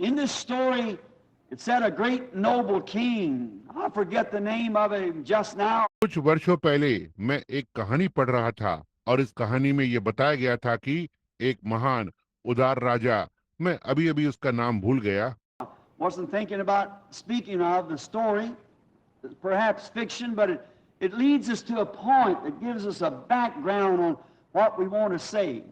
in this story, it said a great noble king. I forget the name of it just now. कुछ वर्षों पहले मैं एक कहानी पढ़ रहा था और इस कहानी में यह बताया गया था कि एक महान उदार राजा, मैं अभी अभी उसका नाम भूल गया। Wasn't thinking about speaking of the story, perhaps fiction, but it leads us to a point that gives us a background on what we want to say.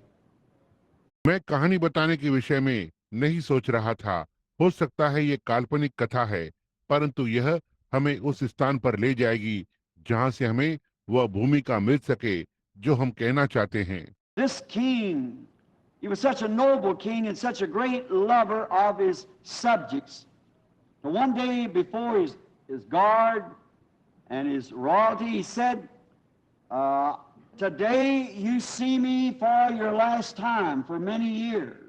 मैं कहानी बताने के विषय में नहीं सोच रहा था। हो सकता है ये काल्पनिक कथा है, परंतु यह हमें उस स्थान पर ले जाएगी जहां से हमें वह भूमिका मिल सके जो हम कहना चाहते हैं। This king, he was such a noble king and such a great lover of his subjects. So one day before his guard and his royalty, he said, today you see me for your last time for many years.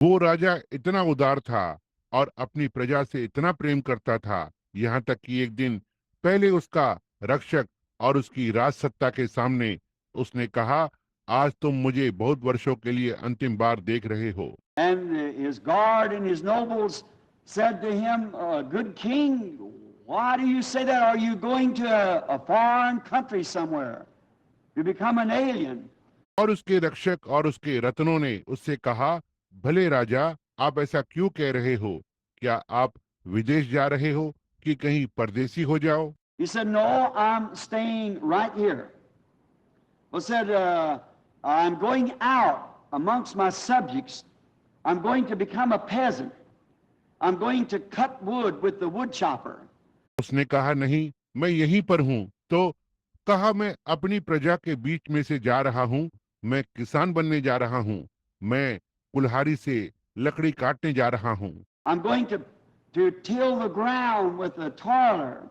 वो राजा इतना उदार था और अपनी प्रजा से इतना प्रेम करता था, यहाँ तक कि एक दिन पहले उसका रक्षक और उसकी राज सत्ता के सामने उसने कहा, आज तुम मुझे बहुत वर्षों के लिए अंतिम बार देख रहे हो। And his guard and his nobles said to him, good king, why do you say that? Are you going to a foreign country somewhere to become an alien? और उसके रक्षक और उसके रत्नों ने उससे कहा, भले राजा, आप ऐसा क्यों कह रहे हो? क्या आप विदेश जा रहे हो कि कहीं परदेसी हो जाओ? He said, no, I'm staying right here. He said, I'm going out amongst my subjects. I'm going to become a peasant. I'm going to cut wood with the wood chopper. उसने कहा, नहीं, मैं यहीं पर हूँ। तो कहा, मैं अपनी प्रजा के बीच में से जा रहा हूँ, मैं किसान बनने जा रहा हूँ, मैं कुल्हाड़ी से लकड़ी काटने जा रहा हूँ। I'm going to till the ground with a toiler.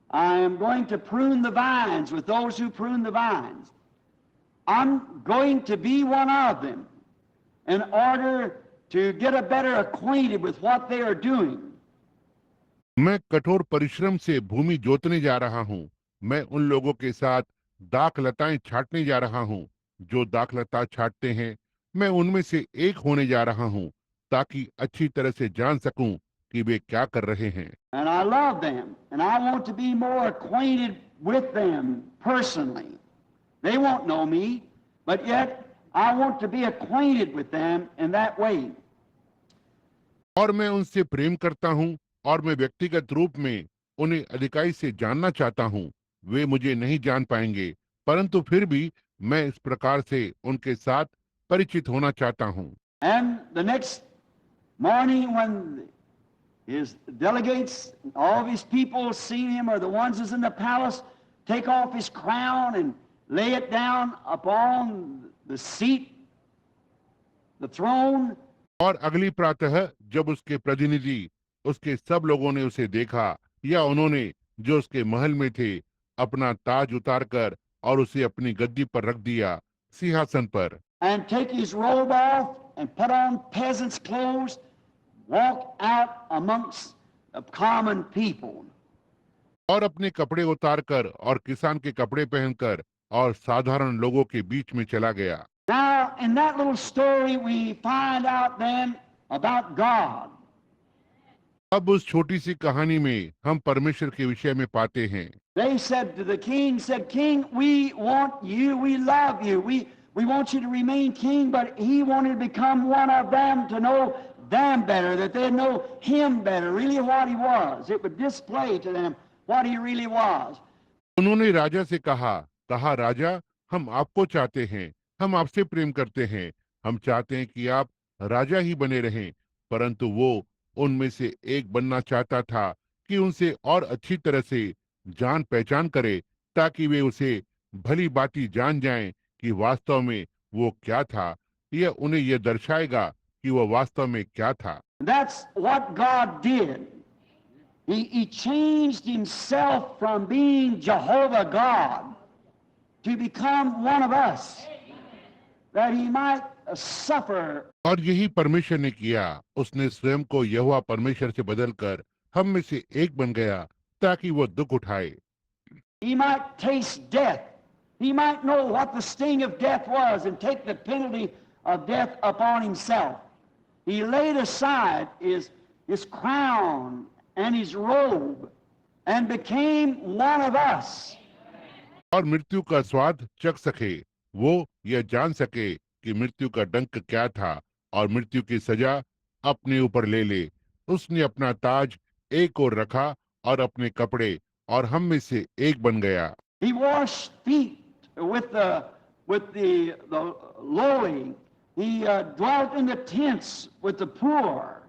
I am going to prune the vines with those who prune the vines. I'm going to be one of them in order to get a better acquainted with what they are doing. मैं कठोर परिश्रम से भूमि जोतने जा रहा हूँ। मैं उन लोगों के साथ दाख लताएं छाटने जा रहा हूँ जो दाख लता छाटते हैं। मैं उनमें से एक होने जा रहा हूँ ताकि अच्छी तरह से जान सकूं कि वे क्या कर रहे हैं। And I love them, and I want to be more acquainted with them personally. They won't know me, but yet I want to be acquainted with them in that way. और मैं उनसे प्रेम करता हूँ और मैं व्यक्तिगत रूप में उन्हें अधिकाई से जानना चाहता हूँ। वे मुझे नहीं जान पाएंगे, परंतु फिर भी मैं इस प्रकार से उनके साथ परिचित होना चाहता हूँ। And the next morning when his delegates, all of his people seen him, or the ones that's in the palace, take off his crown and lay it down upon the seat, the throne. और अगली प्रातः जब उसके प्रतिनिधि, उसके सब लोगों ने उसे देखा या उन्होंने जो उसके महल में थे अपना ताज उतारकर और उसे अपनी गद्दी पर रख दिया, सिंहासन पर। And take his robe off and put on peasant's clothes, walk out amongst the common people. और अपने कपड़े उतारकर और किसान के कपड़े पहनकर और साधारण लोगों के बीच में चला गया। Now, in that little story, we find out then about God. अब उस छोटी सी कहानी में हम परमेश्वर के विषय में पाते हैं। They said to the king, King, we want you, we love you, we want you to remain king, but he wanted to become one of them, to know them better, that they'd know him better, really what he was. It would display to them what he really was. उन्होंने राजा से कहा राजा, हम आपको चाहते हैं, हम आपसे प्रेम करते हैं, हम चाहते हैं कि आप राजा ही बने रहें, परंतु वो उनमें से एक बनना चाहता था कि उनसे और अच्छी तरह से जान पहचान करे, ताकि वे उसे भली बाती जान जाएं कि वास्तव में वो क्या था। यह उन्हें यह दर्शाएगा कि वह वास्तव में क्या था। That's what God did. He changed himself from being Jehovah God to become one of us, that he might suffer. और यही परमेश्वर ने किया, उसने स्वयं को यहोवा परमेश्वर से बदलकर हम में से एक बन गया ताकि वो दुख उठाए। He might taste death. He might know what the sting of death was and take the penalty of death upon himself. He laid aside his crown and his robe and became one of us. और मृत्यु का स्वाद चख सके, वो यह जान सके कि मृत्यु का डंक क्या था और मृत्यु की सजा अपने ऊपर ले ले। उसने अपना ताज एक ओर रखा और अपने कपड़े और हम में से एक बन गया। He washed feet with the lowly. He dwelt in the tents with the poor.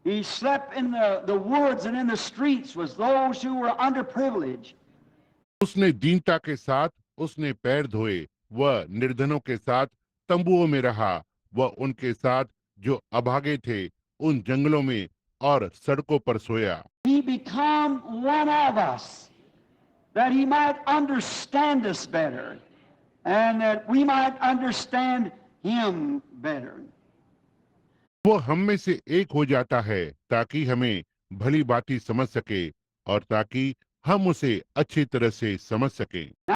He slept in the woods and in the streets with those who were underprivileged. उसने दीनता के साथ उसने पैर धोए, वह निर्धनों के साथ तंबुओं में रहा, वह उनके साथ जो अभागे थे उन जंगलों में और सड़कों पर सोया। He became one of us, that he might understand us better, and that we might understand him better. वो हम में से एक हो जाता है ताकि हमें भली बाती समझ सके और ताकि हम उसे अच्छी तरह से समझ सकें।